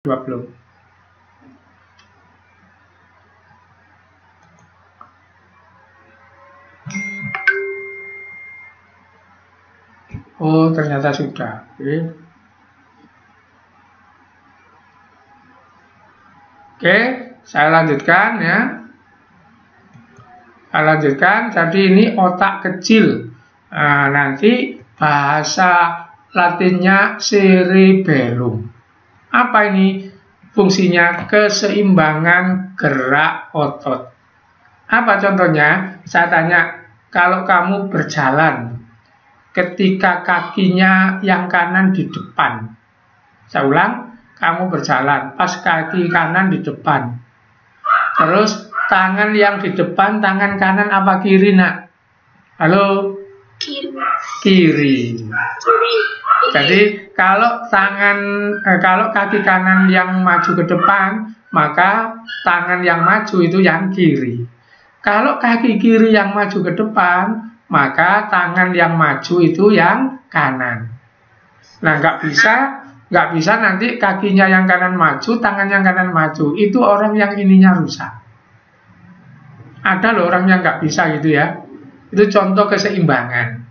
belum. Oh, ternyata sudah. Oke, saya lanjutkan ya. Saya lanjutkan. Jadi ini otak kecil. Nah, nanti bahasa Latinnya cerebellum. Apa ini fungsinya? Keseimbangan gerak otot. Apa contohnya? Saya tanya, kalau kamu berjalan, ketika kakinya yang kanan di depan. Saya ulang, kamu berjalan, pas kaki kanan di depan. Terus tangan yang di depan, tangan kanan apa kiri, nak? Halo? Kiri. Jadi kalau kaki kanan yang maju ke depan, maka tangan yang maju itu yang kiri. Kalau kaki kiri yang maju ke depan, maka tangan yang maju itu yang kanan. Nah, nggak bisa nanti kakinya yang kanan maju, tangan yang kanan maju. Itu orang yang ininya rusak. Ada loh orang yang nggak bisa gitu ya. Itu contoh keseimbangan.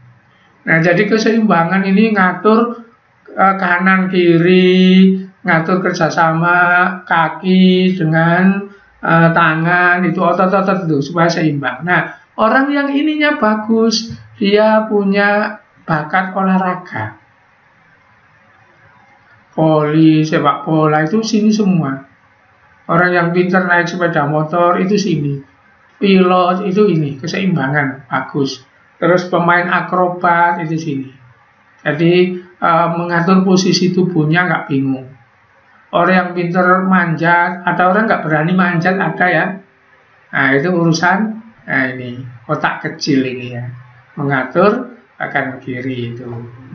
Nah, jadi keseimbangan ini ngatur kanan kiri, ngatur kerjasama kaki dengan tangan, itu otot-otot itu supaya seimbang. Nah, orang yang ininya bagus, dia punya bakat olahraga. Voli, sepak bola itu sini semua. Orang yang pintar naik sepeda motor itu sini. Pilot itu ini, keseimbangan, bagus. Terus pemain akrobat itu sini. Jadi mengatur posisi tubuhnya nggak bingung. Orang yang pintar manjat, ada orang nggak berani manjat, ada ya. Nah, itu urusan, nah ini otak kecil ini ya, mengatur kanan kiri itu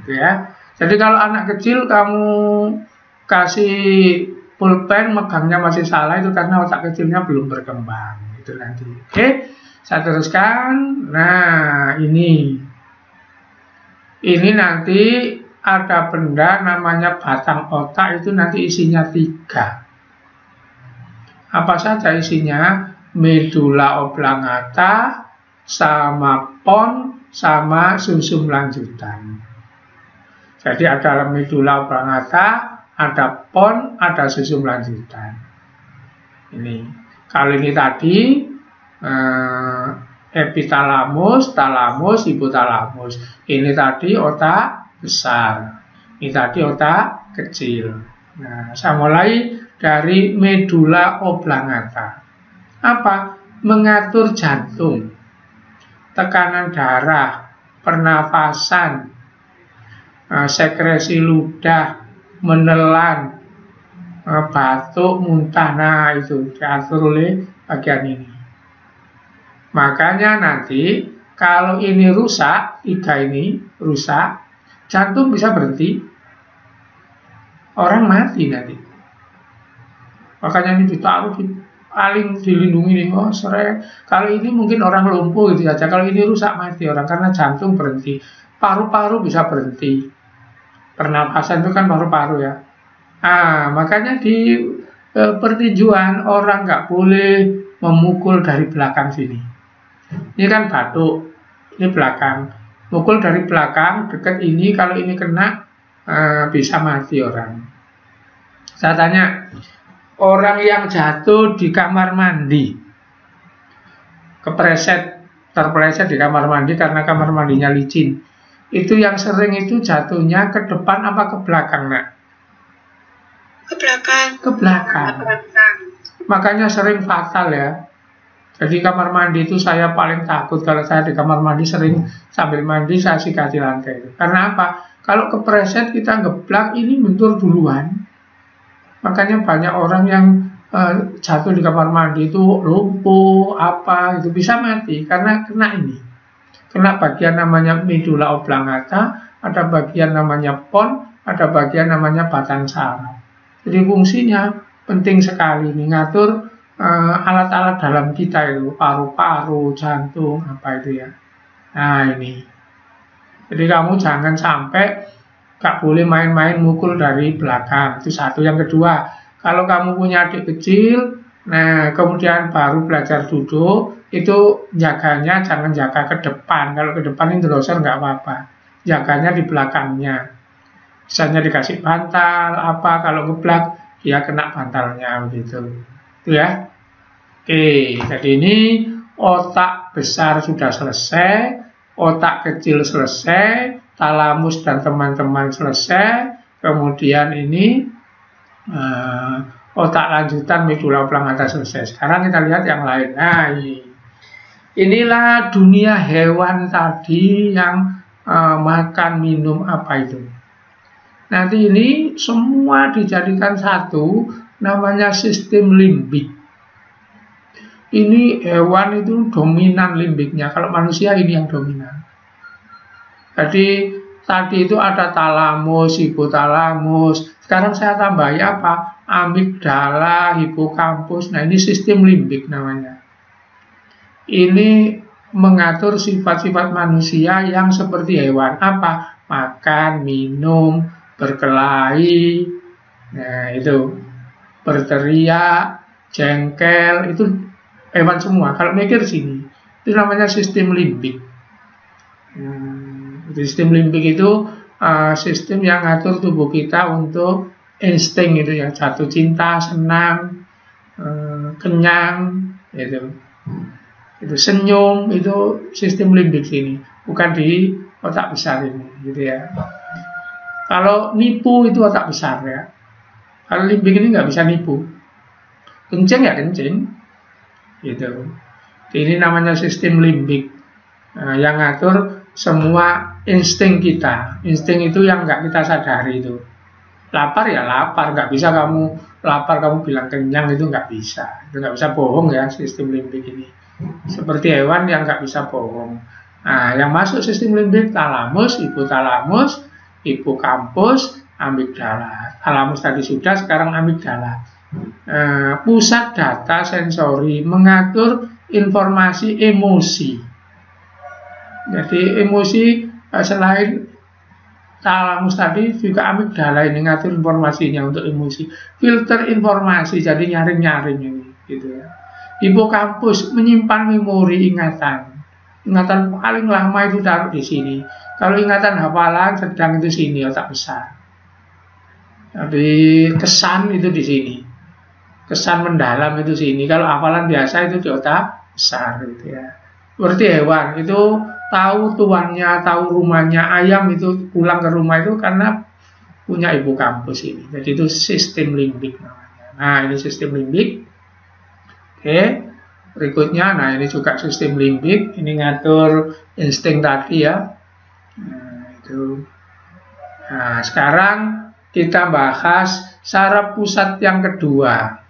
ya. Jadi kalau anak kecil kamu kasih pulpen megangnya masih salah, itu karena otak kecilnya belum berkembang itu nanti. Oke, saya teruskan. Nah, ini nanti ada benda namanya batang otak, itu nanti isinya 3. Apa saja isinya? Medula oblongata, sama pons, sama sumsum lanjutan. Jadi ada medula oblongata, ada pons, ada sumsum lanjutan. Ini. Kalau ini tadi epitalamus, talamus, hipotalamus. Ini tadi otak besar. Ini tadi otak kecil. Nah, saya mulai dari medula oblongata. Apa? Mengatur jantung, tekanan darah, pernafasan, sekresi ludah, menelan, batuk, muntah. Nah, itu diatur oleh bagian ini. Makanya nanti kalau ini rusak, 3 ini rusak, jantung bisa berhenti, orang mati nanti. Makanya ini ditaruh paling dilindungi nih. Oh, kalau ini mungkin orang lumpuh gitu saja. Kalau ini rusak mati orang karena jantung berhenti, paru-paru bisa berhenti. Pernapasan itu kan paru-paru ya. Makanya di pertinjuan orang nggak boleh memukul dari belakang sini. Ini kan batuk, ini belakang. Mukul dari belakang dekat ini, kalau ini kena bisa mati orang. Saya tanya, orang yang jatuh di kamar mandi, terpeleset di kamar mandi karena kamar mandinya licin, itu yang sering itu jatuhnya ke depan apa ke belakang, nak? Ke belakang. Ke belakang. Makanya sering fatal ya. Jadi kamar mandi itu saya paling takut. Kalau saya di kamar mandi sering sambil mandi saya sikati lantai. Karena apa? Kalau kepreset kita ngeblak, ini bentur duluan. Makanya banyak orang yang jatuh di kamar mandi itu lumpuh, itu bisa mati karena kena ini. Kena bagian namanya medula oblongata, ada bagian namanya pons, ada bagian namanya batang saraf. Jadi fungsinya penting sekali nih, ngatur alat-alat dalam kita itu, paru-paru, jantung, apa itu ya. Nah, ini. Jadi kamu jangan sampai gak boleh main-main mukul dari belakang. Itu satu. Yang kedua, Kalau kamu punya adik kecil, nah kemudian baru belajar duduk, itu jaganya jangan jaga ke depan. Kalau ke depan ini dosen nggak apa-apa, jaganya di belakangnya. Misalnya dikasih bantal, apa kalau geblak dia kena bantalnya begitu. Itu ya. Oke, jadi ini otak besar sudah selesai, otak kecil selesai, talamus dan teman-teman selesai, kemudian ini otak lanjutan medula oblongata selesai. Sekarang kita lihat yang lain. Nah, inilah dunia hewan tadi yang makan, minum, apa itu. Nanti ini semua dijadikan satu, namanya sistem limbik. Ini hewan itu dominan limbiknya. Kalau manusia ini yang dominan. Jadi tadi itu ada talamus, hipotalamus. Sekarang saya tambahi apa? Amigdala, hipokampus. Nah, ini sistem limbik namanya. Ini mengatur sifat-sifat manusia yang seperti hewan. Apa? Makan, minum, berkelahi. Nah, itu. Berteriak, jengkel, itu hewan semua. Kalau mikir sini, itu namanya sistem limbik. Sistem limbik itu sistem yang ngatur tubuh kita untuk insting itu ya, jatuh cinta, senang, kenyang, itu senyum, itu sistem limbik sini, bukan di otak besar ini, gitu ya. Kalau nipu itu otak besar ya. Kalau limbik ini nggak bisa nipu, kencing ya kencing, gitu. Ini namanya sistem limbik yang ngatur semua insting kita. Insting itu yang nggak kita sadari itu. Lapar ya lapar, nggak bisa kamu lapar kamu bilang kenyang, itu nggak bisa. Itu nggak bisa bohong ya sistem limbik ini. Seperti hewan yang nggak bisa bohong. Nah, yang masuk sistem limbik talamus, hipotalamus, hipokampus, amigdala. Talamus tadi sudah, sekarang amigdala. Pusat data sensori mengatur informasi emosi. Jadi emosi selain talamus tadi juga amigdala ini ngatur informasinya untuk emosi. Filter informasi, jadi nyaring-nyaring ini, gitu ya. Hipokampus menyimpan memori ingatan. Ingatan paling lama itu taruh di sini. Kalau ingatan hafalan sedang itu sini, otak besar. Jadi kesan itu di sini. Kesan mendalam itu sini. Kalau hafalan biasa itu di otak besar, gitu ya. Seperti hewan itu tahu tuannya, tahu rumahnya. Ayam itu pulang ke rumah itu karena punya hipokampus ini. Jadi itu sistem limbik namanya. Nah, ini sistem limbik. Oke. Berikutnya, nah ini juga sistem limbik. Ini ngatur insting tadi ya. Nah, itu. Nah, sekarang kita bahas saraf pusat yang kedua.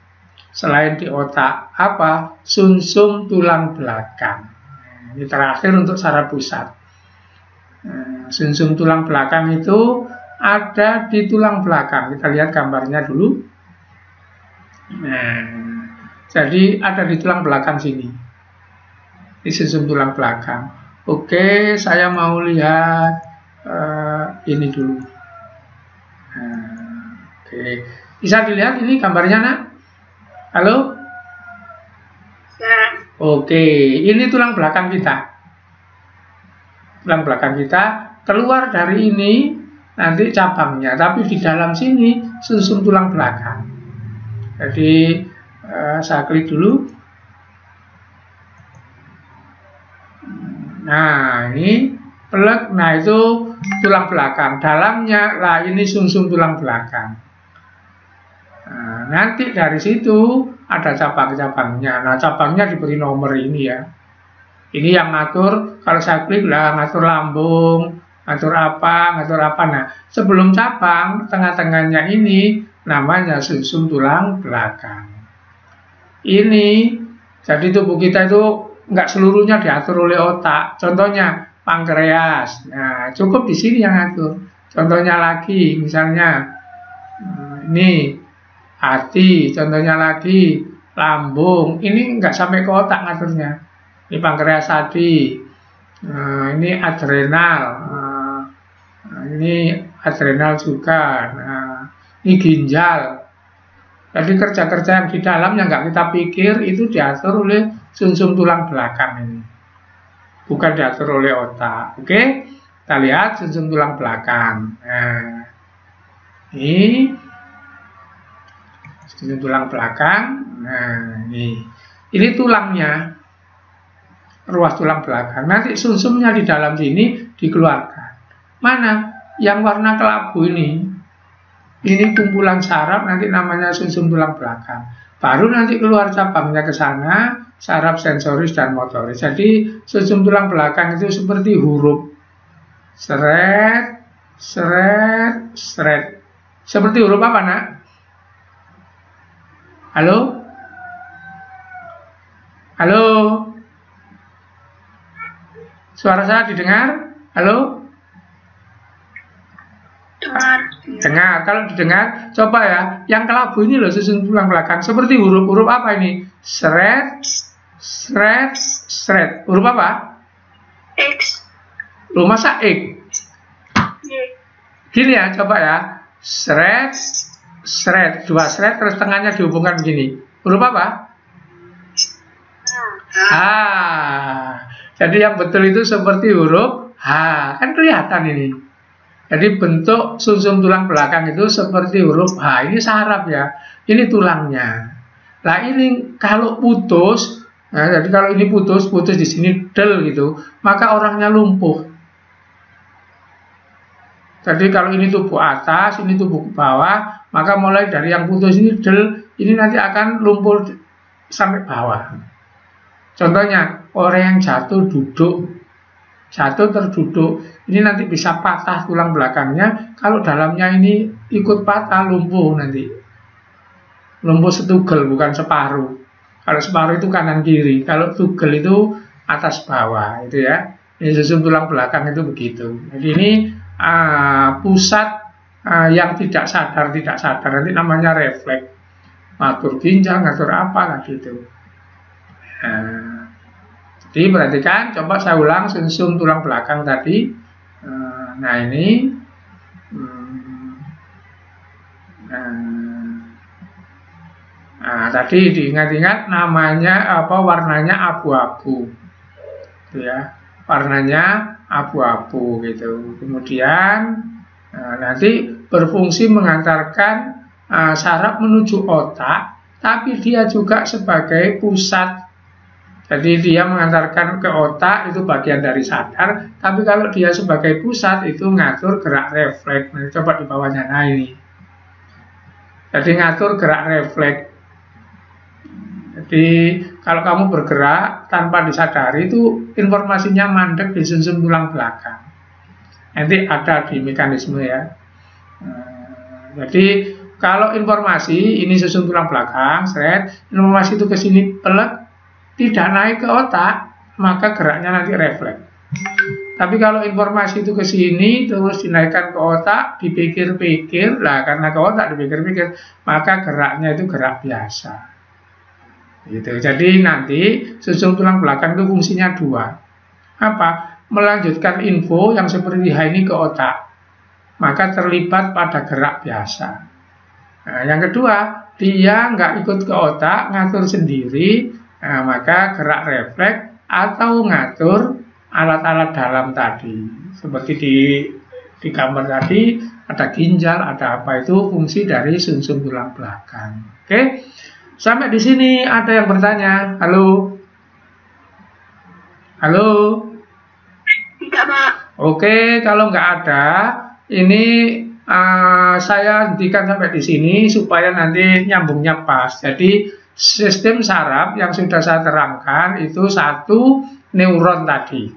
Selain di otak, apa? Sumsum tulang belakang. Ini terakhir untuk saraf pusat. Sumsum tulang belakang itu ada di tulang belakang. Kita lihat gambarnya dulu. Nah, jadi ada di tulang belakang sini. Ini sumsum tulang belakang. Oke, saya mau lihat ini dulu. Oke, bisa dilihat ini gambarnya, nak? Halo? Ya. Oke, ini tulang belakang kita. Tulang belakang kita keluar dari ini nanti cabangnya, tapi di dalam sini sumsum tulang belakang. Jadi saya klik dulu. Nah, ini plek. Nah, itu tulang belakang. Dalamnya, lah ini sumsum tulang belakang. Nah, nanti dari situ ada cabang-cabangnya. Nah, cabangnya diberi nomor ini ya. Ini yang ngatur, kalau saya klik lah ngatur lambung, ngatur apa. Nah, sebelum cabang, tengah-tengahnya ini namanya sumsum tulang belakang. Ini, jadi tubuh kita itu nggak seluruhnya diatur oleh otak. Contohnya pankreas. Nah, cukup di sini yang ngatur. Contohnya lagi, misalnya ini hati. Contohnya lagi lambung. Ini nggak sampai ke otak ngaturnya. Ini pankreas tadi. Ini adrenal. Ini adrenal juga. Nah, ini ginjal. Jadi kerja-kerja yang di dalam yang nggak kita pikir itu diatur oleh sumsum tulang belakang ini, bukan diatur oleh otak. Oke, kita lihat sumsum tulang belakang. Nah, ini sumsum tulang belakang. Nah, ini tulangnya, ruas tulang belakang. Nanti sumsumnya di dalam sini dikeluarkan. Mana? Yang warna kelabu ini kumpulan saraf, nanti namanya sumsum tulang belakang. Baru nanti keluar cabangnya ke sana, saraf sensoris dan motoris. Jadi sumsum tulang belakang itu seperti huruf, seret, seret, seret. Seperti huruf apa, nak? Halo? Halo? Suara saya didengar? Halo? Dengar. Kalau didengar, coba ya. Yang kelabu ini loh sumsum tulang belakang. Seperti huruf-huruf apa ini? Seret, seret, seret. Huruf apa? X. Loh, masa X? Gini ya, coba ya. Seret, seret. Dua seret, terus tengahnya dihubungkan begini. Huruf apa? H. Jadi yang betul itu seperti huruf H. Kan kelihatan ini. Jadi bentuk sumsum tulang belakang itu seperti huruf H. Ini saraf ya, ini tulangnya. Nah ini kalau putus, nah, jadi kalau ini putus di sini del gitu, maka orangnya lumpuh. Jadi kalau ini tubuh atas, ini tubuh bawah, maka mulai dari yang putus ini del, ini nanti akan lumpuh sampai bawah. Contohnya orang yang jatuh duduk. Jatuh terduduk, ini nanti bisa patah tulang belakangnya. Kalau dalamnya ini ikut patah, lumpuh nanti. Lumpuh setugel, bukan separuh. Kalau separuh itu kanan kiri, kalau tugel itu atas bawah, itu ya. Ini sumsum tulang belakang itu begitu. Jadi ini pusat yang tidak sadar, nanti namanya refleks. Ngatur ginjal, ngatur apa gitu. Jadi perhatikan, coba saya ulang sumsum tulang belakang tadi. Nah ini, tadi diingat-ingat namanya apa? Warnanya abu-abu, ya. Warnanya abu-abu gitu. Kemudian nanti berfungsi mengantarkan saraf menuju otak, tapi dia juga sebagai pusat. Jadi dia mengantarkan ke otak, itu bagian dari sadar, tapi kalau dia sebagai pusat itu ngatur gerak refleks. Nah, coba di bawahnya, nah ini. Jadi ngatur gerak refleks. Jadi kalau kamu bergerak tanpa disadari itu informasinya mandek di sumsum tulang belakang. Nanti ada di mekanisme ya. Jadi kalau informasi ini sumsum tulang belakang, informasi itu ke sini pelek, tidak naik ke otak, maka geraknya nanti refleks. Tapi kalau informasi itu ke sini terus dinaikkan ke otak, dipikir-pikir, lah karena ke otak dipikir-pikir, maka geraknya itu gerak biasa. Gitu. Jadi nanti sumsum tulang belakang itu fungsinya dua. Apa? Melanjutkan info yang seperti H ini ke otak, maka terlibat pada gerak biasa. Nah, yang kedua, dia nggak ikut ke otak, ngatur sendiri. Nah, maka gerak refleks atau ngatur alat-alat dalam tadi. Seperti di gambar tadi, ada ginjal, ada apa, itu fungsi dari sumsum tulang belakang. Oke, sampai di sini ada yang bertanya? Halo? Halo? Tidak, Pak. Oke, kalau nggak ada, ini saya hentikan sampai di sini supaya nanti nyambungnya pas. Jadi sistem saraf yang sudah saya terangkan itu satu neuron tadi.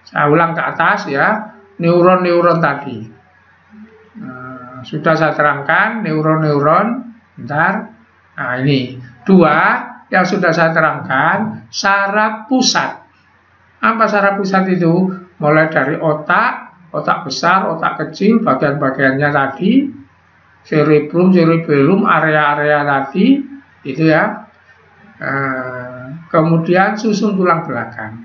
Saya ulang ke atas ya, neuron-neuron tadi. Sudah saya terangkan neuron-neuron. Bentar. Nah ini dua yang sudah saya terangkan, saraf pusat. Apa saraf pusat itu? Mulai dari otak, otak besar, otak kecil, bagian-bagiannya tadi, cerebrum, cerebellum, area-area tadi. Itu ya. Kemudian sumsum tulang belakang.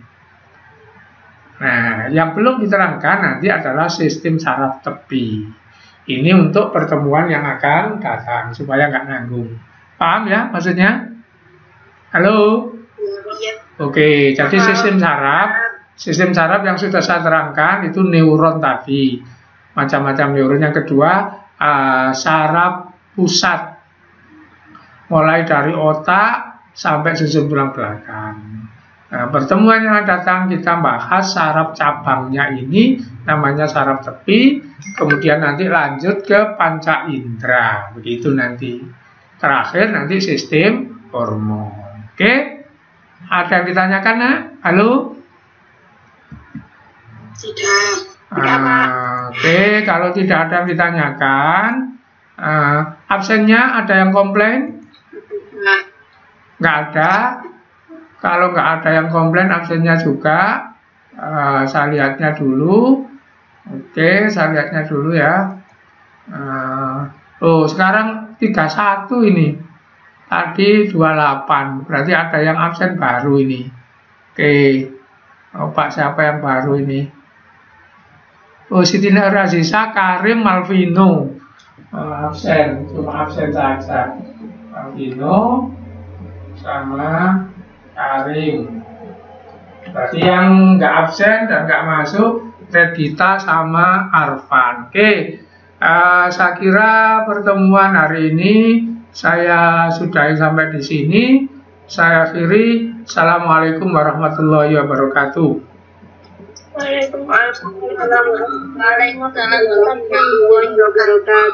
Nah, yang belum diterangkan nanti adalah sistem saraf tepi. Ini untuk pertemuan yang akan datang supaya nggak nanggung. Paham ya maksudnya? Halo? Iya. Oke, jadi sistem saraf yang sudah saya terangkan itu neuron tadi. Macam-macam neuron. Yang kedua, saraf pusat. Mulai dari otak sampai susun tulang belakang. Nah, pertemuan yang datang kita bahas saraf cabangnya ini namanya saraf tepi, kemudian nanti lanjut ke panca indera, begitu nanti. Terakhir nanti sistem hormon. Oke? Ada yang ditanyakan, Nak? Halo? Tidak. Tidak, Pak. Oke, kalau tidak ada yang ditanyakan, absennya ada yang komplain? Nah, Nggak ada. Kalau nggak ada yang komplain, absennya juga. Saya lihatnya dulu. Oke, saya lihatnya dulu ya. Sekarang 31 ini. Tadi 28. Berarti ada yang absen baru ini. Oke. Pak siapa yang baru ini? Siti Razisa, Karim, Malvino. Absen. Cuma absen saja. Malvino sama Karim. Berarti yang nggak absen dan nggak masuk Redita sama Arfan. Oke, saya kira pertemuan hari ini saya sudahi sampai di sini. Saya akhiri. Assalamualaikum warahmatullahi wabarakatuh. Waalaikumsalam warahmatullahi wabarakatuh.